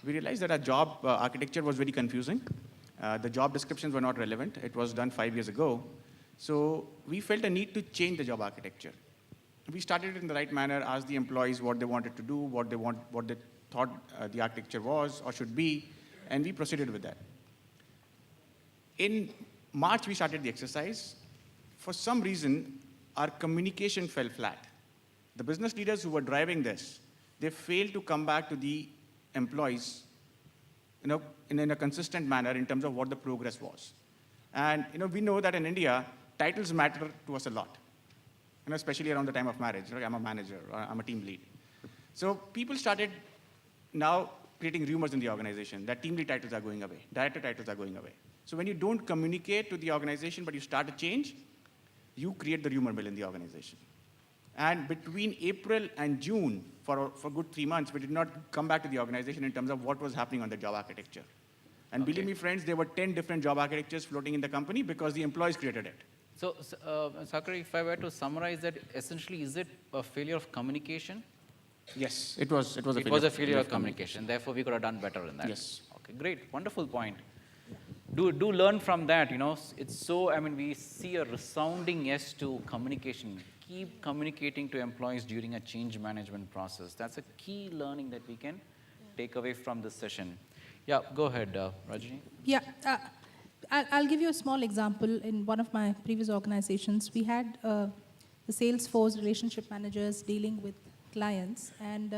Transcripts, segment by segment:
we realized that our job architecture was very confusing. The job descriptions were not relevant. It was done 5 years ago. So we felt a need to change the job architecture. We started it in the right manner, asked the employees what they wanted to do, what they thought the architecture was or should be, and we proceeded with that. In March, we started the exercise. For some reason, our communication fell flat. The business leaders who were driving this, they failed to come back to the employees in a consistent manner in terms of what the progress was. And we know that in India, titles matter to us a lot, especially around the time of marriage. Like, I'm a manager, or I'm a team lead. So people started now creating rumors in the organization that team lead titles are going away, director titles are going away. So when you don't communicate to the organization, but you start a change, you create the rumor mill in the organization. And between April and June, for a good 3 months, we did not come back to the organization in terms of what was happening on the job architecture. And believe me, friends, there were 10 different job architectures floating in the company because the employees created it. So, Sakari, if I were to summarize that, essentially, is it a failure of communication? Yes, it was a failure. It was a failure of communication. Therefore, we could have done better in that. Yes. Okay, great. Wonderful point. Do learn from that. It's so, we see a resounding yes to communication. Keep communicating to employees during a change management process. That's a key learning that we can take away from this session. Yeah, go ahead, Rajni. Yeah, I'll give you a small example. In one of my previous organizations, we had the Salesforce relationship managers dealing with clients, and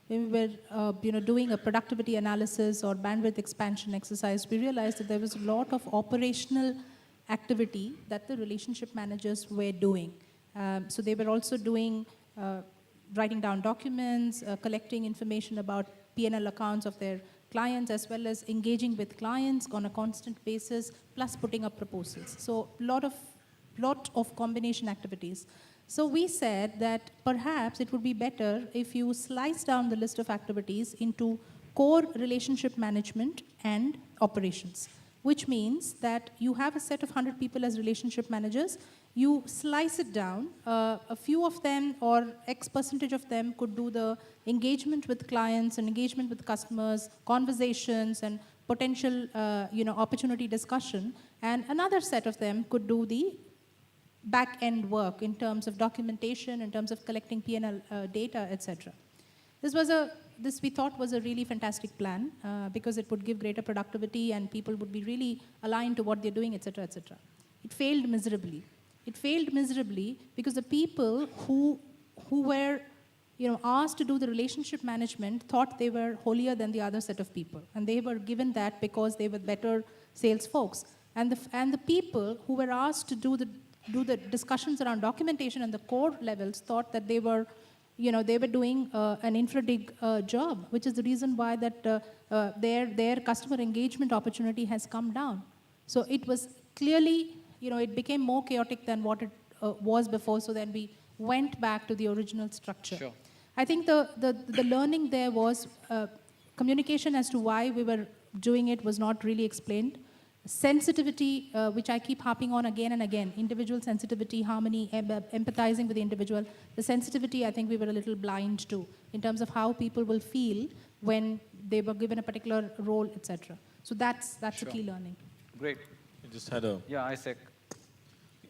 when we were doing a productivity analysis or bandwidth expansion exercise, we realized that there was a lot of operational activity that the relationship managers were doing. So they were also doing writing down documents, collecting information about P&L accounts of their clients, as well as engaging with clients on a constant basis, plus putting up proposals. So lot of combination activities. So we said that perhaps it would be better if you slice down the list of activities into core relationship management and operations, which means that you have a set of 100 people as relationship managers. You slice it down. A few of them or X percentage of them could do the engagement with clients and engagement with customers, conversations and potential opportunity discussion. And another set of them could do the back-end work in terms of documentation, in terms of collecting P&L data, etc. This we thought was a really fantastic plan because it would give greater productivity and people would be really aligned to what they're doing, etc., etc. It failed miserably. It failed miserably because the people who were asked to do the relationship management thought they were holier than the other set of people, and they were given that because they were better sales folks. And the people who were asked to do the discussions around documentation and the core levels thought that they were doing an infra-dig job, which is the reason why that their customer engagement opportunity has come down. So it was clearly, it became more chaotic than what it was before. So then we went back to the original structure. Sure. I think the learning there was communication as to why we were doing it was not really explained. Sensitivity, which I keep harping on again and again, individual sensitivity, harmony, empathizing with the individual. The sensitivity, I think we were a little blind to in terms of how people will feel when they were given a particular role, etc. So that's Sure. a key learning. Great. I just had a... Yeah, Isaac.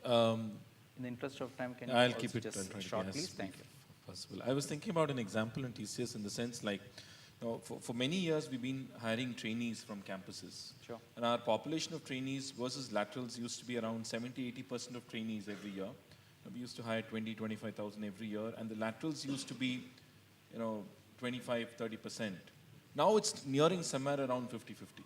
In the interest of time, can you I'll also keep it just short, please? Thank you. Possible. I was thinking about an example in TCS in the sense like, for many years we've been hiring trainees from campuses. Sure. And our population of trainees versus laterals used to be around 70-80% of trainees every year. We used to hire 25,000 every year, and the laterals used to be 25-30%. Now it's nearing somewhere around 50-50.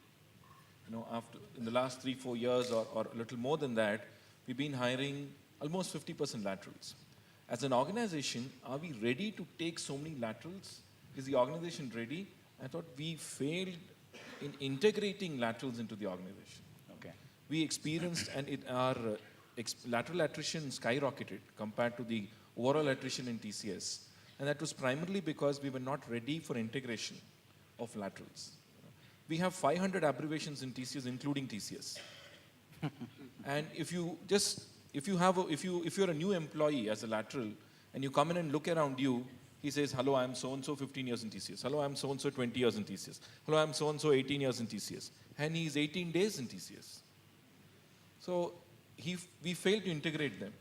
In the last 3-4 years or a little more than that, we've been hiring almost 50% laterals. As an organization, are we ready to take so many laterals? Is the organization ready? I thought we failed in integrating laterals into the organization. Okay. We experienced, and our lateral attrition skyrocketed compared to the overall attrition in TCS. And that was primarily because we were not ready for integration of laterals. We have 500 abbreviations in TCS, including TCS. And if you're a new employee as a lateral, and you come in and look around you, He says, hello, I'm so-and-so 15 years in TCS. Hello, I'm so-and-so 20 years in TCS. Hello, I'm so-and-so 18 years in TCS. And he's 18 days in TCS. So we failed to integrate them,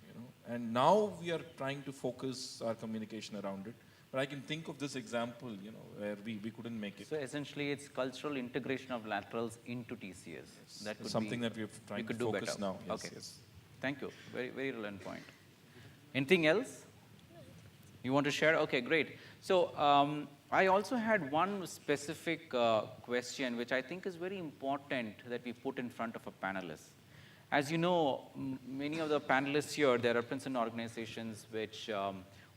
and now we are trying to focus our communication around it. But I can think of this example, where we couldn't make it. So essentially, it's cultural integration of laterals into TCS. That could Something be, that we are trying could to do focus better. now. Yes, Okay. yes. Thank you. Very, very relevant point. Anything else? You want to share? Okay, great. So I also had one specific question, which I think is very important that we put in front of a panelist. As you know, many of the panelists here, they represent organizations which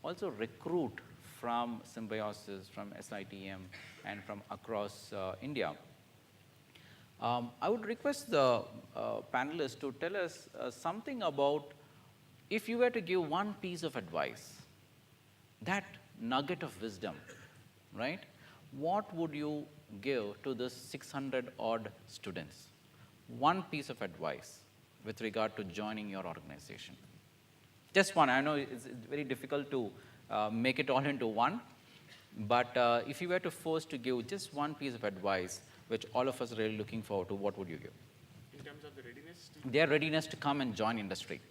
also recruit from Symbiosis, from SITM, and from across India. I would request the panelists to tell us something about, if you were to give one piece of advice, that nugget of wisdom, right? What would you give to the 600 odd students? One piece of advice with regard to joining your organization. Just one. I know it's very difficult to make it all into one, but if you were to force to give just one piece of advice, which all of us are really looking forward to, what would you give? In terms of the readiness? Their readiness to come and join industry.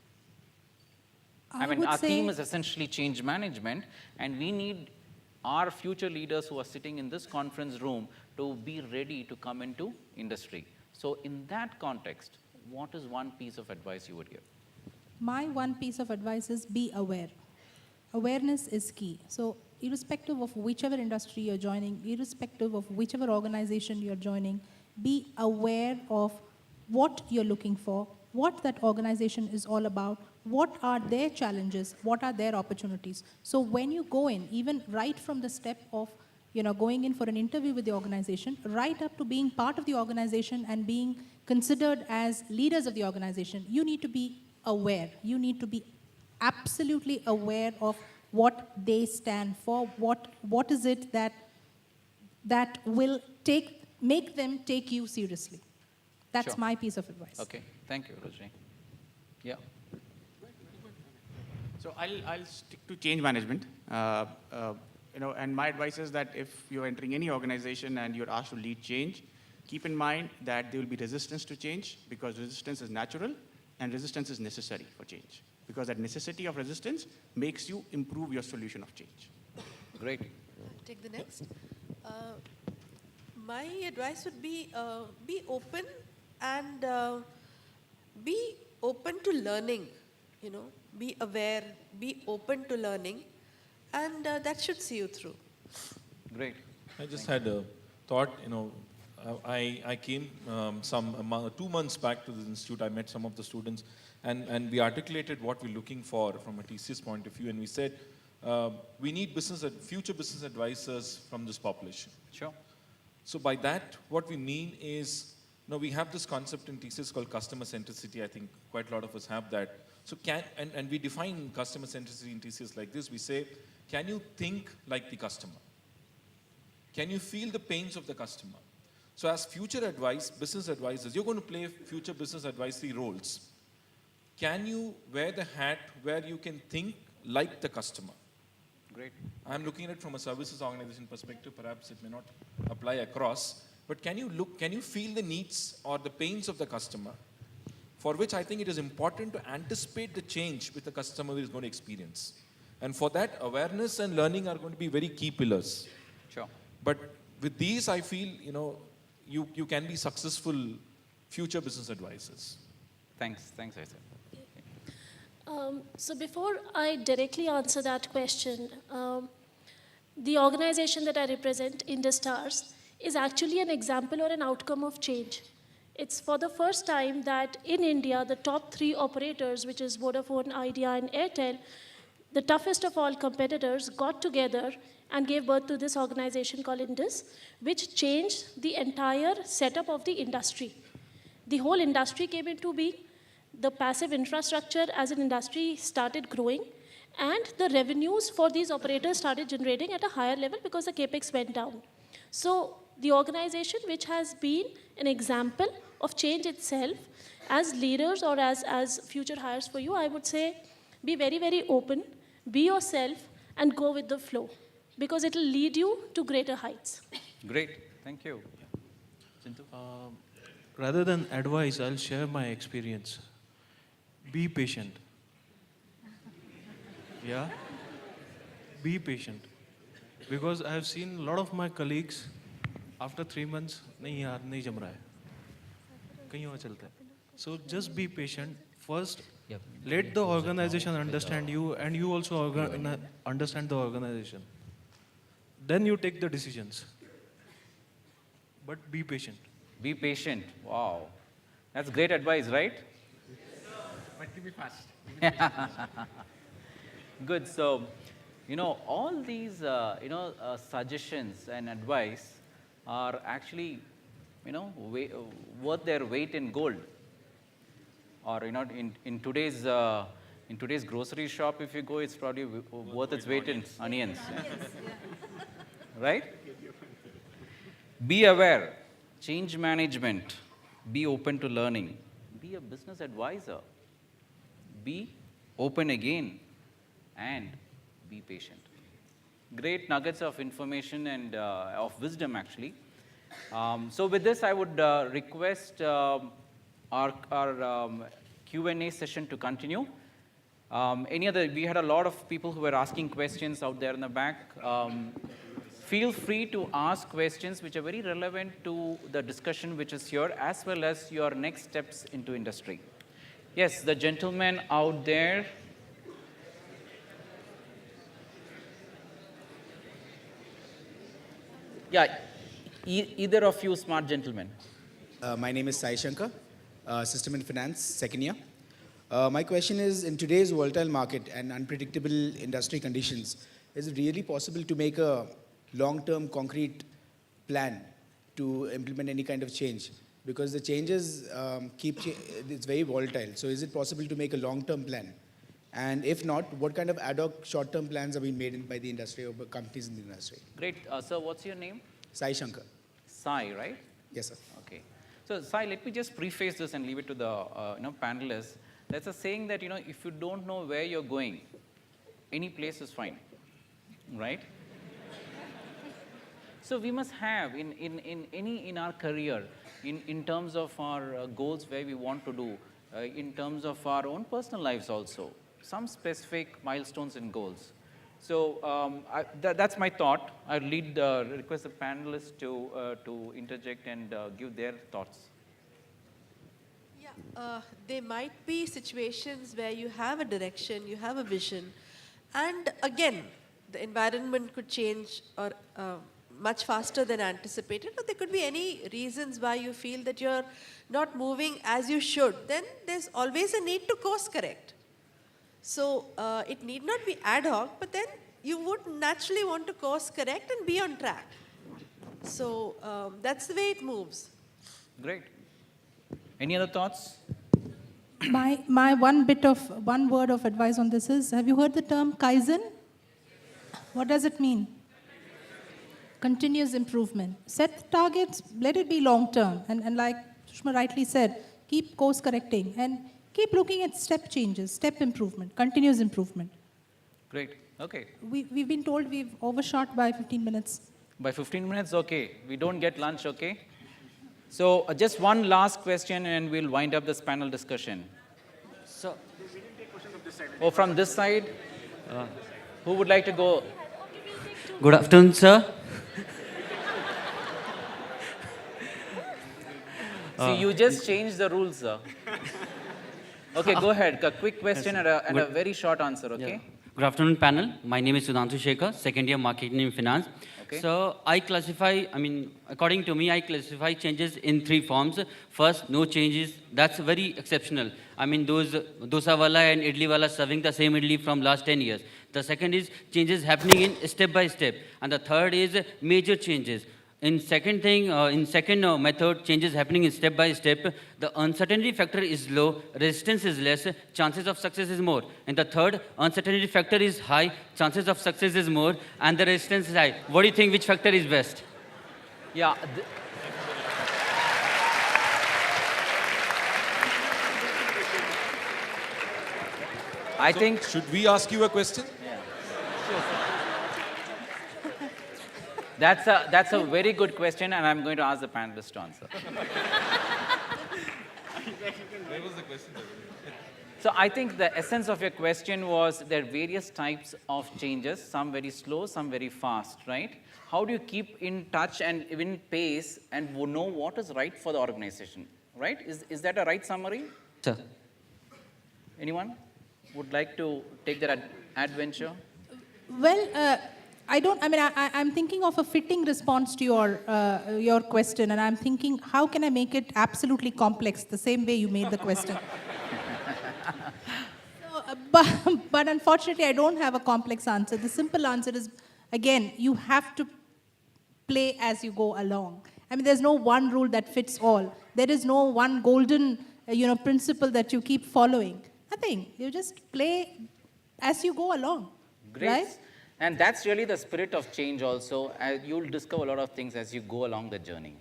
I mean, would our say- theme is essentially change management, and we need our future leaders who are sitting in this conference room to be ready to come into industry. So in that context, what is one piece of advice you would give? My one piece of advice is be aware. Awareness is key. So irrespective of whichever industry you're joining, irrespective of whichever organization you're joining, be aware of what you're looking for, what that organization is all about, what are their challenges, what are their opportunities. So when you go in, even right from the step of going in for an interview with the organization, right up to being part of the organization and being considered as leaders of the organization, you need to be aware. You need to be absolutely aware of what they stand for, what is it that will make them take you seriously. That's Sure. my piece of advice. Okay, thank you, Rajni. Yeah. So I'll stick to change management. And my advice is that if you're entering any organization and you're asked to lead change, keep in mind that there will be resistance to change, because resistance is natural and resistance is necessary for change. Because that necessity of resistance makes you improve your solution of change. Great. Take the next. My advice would be open and be open to learning, be aware, be open to learning, and that should see you through. Great. I just had a thought, I came 2 months back to this institute. I met some of the students, and we articulated what we're looking for from a TCS point of view, and we said we need future business advisors from this population. Sure. So by that, what we mean is, we have this concept in TCS called customer centricity. I think quite a lot of us have that. So and we define customer centricity in TCS like this. We say, can you think like the customer? Can you feel the pains of the customer? So as future business advisors, you're going to play future business advisory roles. Can you wear the hat where you can think like the customer? Great. I'm looking at it from a services organization perspective. Perhaps it may not apply across, but can you feel the needs or the pains of the customer? For which I think it is important to anticipate the change which the customer is going to experience. And for that, awareness and learning are going to be very key pillars. Sure. But with these, I feel, you can be successful future business advisors. Thanks, Aisa. So before I directly answer that question, the organization that I represent, IndusStars, is actually an example or an outcome of change. It's for the first time that in India, the top 3 operators, which is Vodafone, Idea, and Airtel, the toughest of all competitors, got together and gave birth to this organization called Indus, which changed the entire setup of the industry. The whole industry came into being. The passive infrastructure as an industry started growing, and the revenues for these operators started generating at a higher level because the capex went down. So the organization, which has been an example of change itself, as leaders or as future hires for you, I would say be very, very open, be yourself, and go with the flow. because it will lead you to greater heights. Great. Thank you. Chintu? Rather than advice, I'll share my experience. Be patient. Yeah? Be patient. Because I have seen a lot of my colleagues, after 3 months, नहीं यार नहीं जम रहा है कहीं और चलता है. So just be patient. First, let the organization understand you and you also understand the organization. Then you take the decisions. But be patient. Be patient. Wow. That's great advice, right? But to be fast. Good. So, all these, suggestions and advice are actually, worth their weight in gold. Or, in today's grocery shop, if you go, it's probably worth its weight in onions. Right? Be aware. Change management. Be open to learning. Be a business advisor. Be open again. And be patient. Great nuggets of information and of wisdom, actually. So with this, I would request our Q&A session to continue. We had a lot of people who were asking questions out there in the back. Feel free to ask questions which are very relevant to the discussion which is here, as well as your next steps into industry. Yes, the gentleman out there. Yeah, either of you smart gentlemen. My name is Sai Shankar, System in Finance, second year. My question is, in today's volatile market and unpredictable industry conditions, is it really possible to make a long-term concrete plan to implement any kind of change? Because the changes it's very volatile. So is it possible to make a long-term plan? And if not, what kind of ad hoc short-term plans are being made by the industry or by companies in the industry? Great. Sir, what's your name? Sai Shankar. Sai, right? Yes, sir. Okay. So, Sai, let me just preface this and leave it to the panelists. There's a saying that, if you don't know where you're going, any place is fine, right? So we must have in our career, in terms of our goals where we want to do, in terms of our own personal lives also, some specific milestones and goals. So that's my thought. I'll request the panelists to interject and give their thoughts. Yeah, there might be situations where you have a direction, you have a vision, and again, the environment could change or much faster than anticipated, or there could be any reasons why you feel that you're not moving as you should. Then there's always a need to course correct. So it need not be ad hoc, but then you would naturally want to course correct and be on track. So that's the way it moves. Great. Any other thoughts? My one word of advice on this is, have you heard the term Kaizen? What does it mean? Continuous improvement. Set targets, let it be long term. And like Sushma rightly said, keep course correcting and keep looking at step changes, step improvement, continuous improvement. Great. Okay. We've been told we've overshot by 15 minutes. By 15 minutes, okay. We don't get lunch, okay? So just one last question and we'll wind up this panel discussion. So, Oh, from this side? Who would like to go? good afternoon, sir. See, you just changed the rules, sir. Okay, go ahead. A quick question and a very short answer, okay? Yeah. Good afternoon, panel. My name is Sudhanshu Shekhar, second year marketing and finance. Okay. So according to me, I classify changes in 3 forms. First, no changes. That's very exceptional. Those dosa wala and idli wala serving the same idli from last 10 years. The second is changes happening in step by step. And the third is major changes. In second method, changes happening in step by step, the uncertainty factor is low, resistance is less, chances of success is more. And the third, uncertainty factor is high, chances of success is more, and the resistance is high. What do you think, which factor is best? Yeah. I think... Should we ask you a question? That's a very good question, and I'm going to ask the panelists to answer. Where was the question? So I think the essence of your question was there are various types of changes, some very slow, some very fast, right? How do you keep in touch and in pace and know what is right for the organization, right? Is that a right summary? Sir. Anyone would like to take that adventure? Well, I'm thinking of a fitting response to your question, and I'm thinking, how can I make it absolutely complex, the same way you made the question? But unfortunately, I don't have a complex answer. The simple answer is, again, you have to play as you go along. I mean, there's no one rule that fits all. There is no one golden, principle that you keep following. Nothing. You just play as you go along. Great. Right? And that's really the spirit of change also. You'll discover a lot of things as you go along the journey.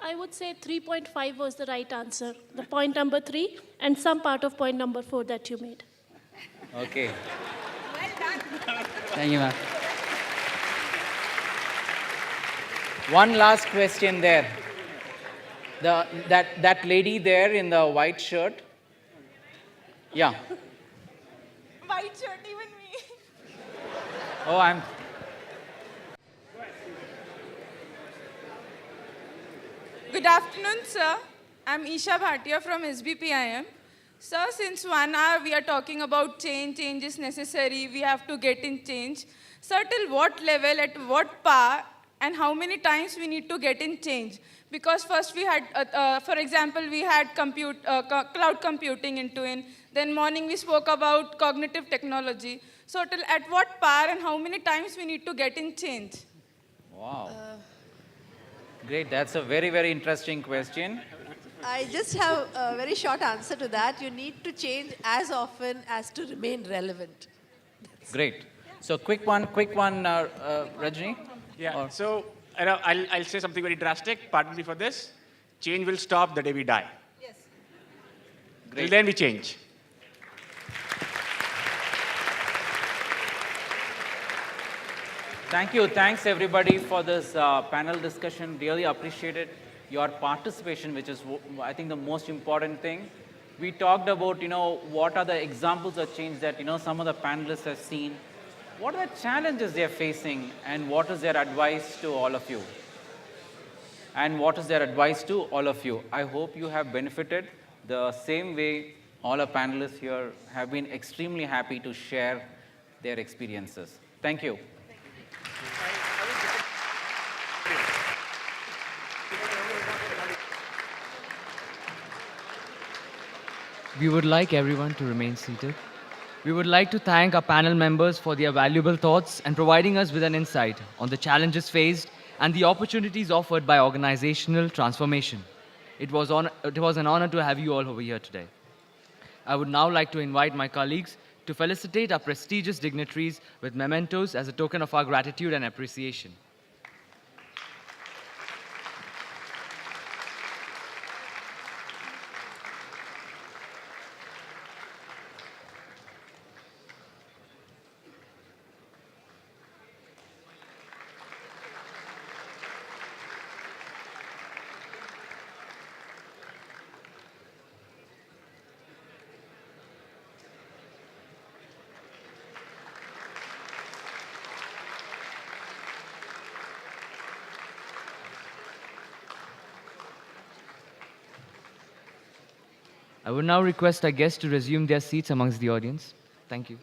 I would say 3.5 was the right answer. The point number 3 and some part of point number 4 that you made. Okay. Thank you, ma'am. One last question there. That lady there in the white shirt. Yeah. White shirt, even me. Oh, I'm. Good afternoon, sir. I'm Isha Bhatia from SBPIM. Sir, since 1 hour we are talking about change is necessary, we have to get in change. Sir, till what level, at what power, and how many times we need to get in change? Because first we had, for example, we had cloud computing into it. Then morning we spoke about cognitive technology. So till at what power and how many times we need to get in change? Wow. Great. That's a very, very interesting question. I just have a very short answer to that. You need to change as often as to remain relevant. Great. So quick one, Rajni. Yeah. Or- So I'll say something very drastic. Pardon me for this. Change will stop the day we die. Yes. Till then we change. Thank you. Thanks, everybody, for this panel discussion. Really appreciated your participation, which is, I think, the most important thing. We talked about, what are the examples of change that, some of the panelists have seen. What are the challenges they're facing, and what is their advice to all of you? And what is their advice to all of you? I hope you have benefited the same way all our panelists here have been extremely happy to share their experiences. Thank you. We would like everyone to remain seated. We would like to thank our panel members for their valuable thoughts and providing us with an insight on the challenges faced and the opportunities offered by organizational transformation. It was an honor to have you all over here today. I would now like to invite my colleagues to felicitate our prestigious dignitaries with mementos as a token of our gratitude and appreciation. I would now request our guests to resume their seats amongst the audience. Thank you.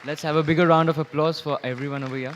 Let's have a bigger round of applause for everyone over here.